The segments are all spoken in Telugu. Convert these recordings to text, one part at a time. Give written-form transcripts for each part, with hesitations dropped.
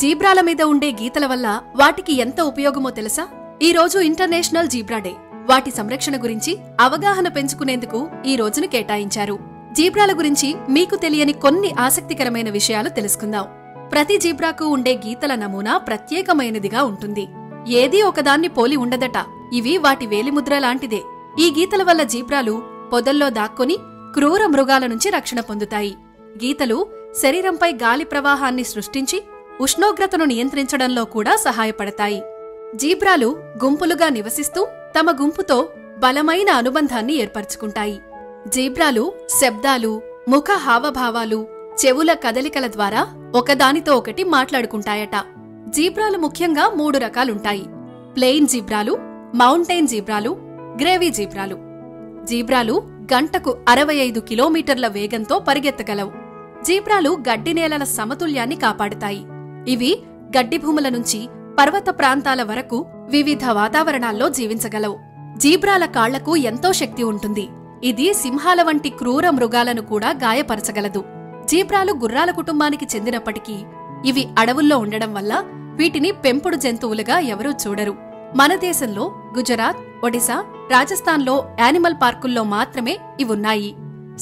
జీబ్రాల మీద ఉండే గీతల వల్ల వాటికి ఎంత ఉపయోగమో తెలుసా? ఈ రోజు ఇంటర్నేషనల్ జీబ్రా డే. వాటి సంరక్షణ గురించి అవగాహన పెంచుకునేందుకు ఈ రోజును కేటాయించారు. జీబ్రాల గురించి మీకు తెలియని కొన్ని ఆసక్తికరమైన విషయాలు తెలుసుకుందాం. ప్రతి జీబ్రాకు ఉండే గీతల నమూనా ప్రత్యేకమైనదిగా ఉంటుంది. ఏదీ ఒకదాన్ని పోలి ఉండదట. ఇవి వాటి వేలిముద్ర లాంటిదే. ఈ గీతల వల్ల జీబ్రాలు పొదల్లో దాక్కొని క్రూర మృగాల నుంచి రక్షణ పొందుతాయి. గీతలు శరీరంపై గాలి ప్రవాహాన్ని సృష్టించి ఉష్ణోగ్రతను నియంత్రించడంలో కూడా సహాయపడతాయి. జీబ్రాలు గుంపులుగా నివసిస్తూ తమ గుంపుతో బలమైన అనుబంధాన్ని ఏర్పరచుకుంటాయి. జీబ్రాలు శబ్దాలు, ముఖ హావభావాలు, చెవుల కదలికల ద్వారా ఒకదానితో ఒకటి మాట్లాడుకుంటాయట. జీబ్రాలు ముఖ్యంగా 3 రకాలుంటాయి: ప్లెయిన్ జీబ్రాలు, మౌంటైన్ జీబ్రాలు, గ్రేవీ జీబ్రాలు. జీబ్రాలు గంటకు 65 కిలోమీటర్ల వేగంతో పరిగెత్తగలవు. జీబ్రాలు గడ్డి నేలల సమతుల్యాన్ని కాపాడుతాయి. ఇవి గడ్డి భూముల నుంచి పర్వత ప్రాంతాల వరకు వివిధ వాతావరణాల్లో జీవించగలవు. జీబ్రాల కాళ్లకు ఎంతో శక్తి ఉంటుంది. ఇది సింహాల వంటి క్రూర మృగాలను కూడా గాయపరచగలదు. జీబ్రాలు గుర్రాల కుటుంబానికి చెందినప్పటికీ ఇవి అడవుల్లో ఉండడం వల్ల వీటిని పెంపుడు జంతువులుగా ఎవరూ చూడరు. మన దేశంలో గుజరాత్, ఒడిశా, రాజస్థాన్లో యానిమల్ పార్కుల్లో మాత్రమే ఇవున్నాయి.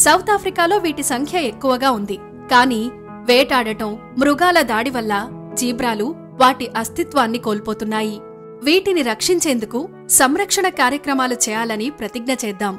సౌత్ ఆఫ్రికాలో వీటి సంఖ్య ఎక్కువగా ఉంది. కానీ వేటాడటం, మృగాల దాడి వల్ల జీబ్రాలు వాటి అస్తిత్వాన్ని కోల్పోతున్నాయి. వీటిని రక్షించేందుకు సంరక్షణ కార్యక్రమాలు చేయాలని ప్రతిజ్ఞ చేద్దాం.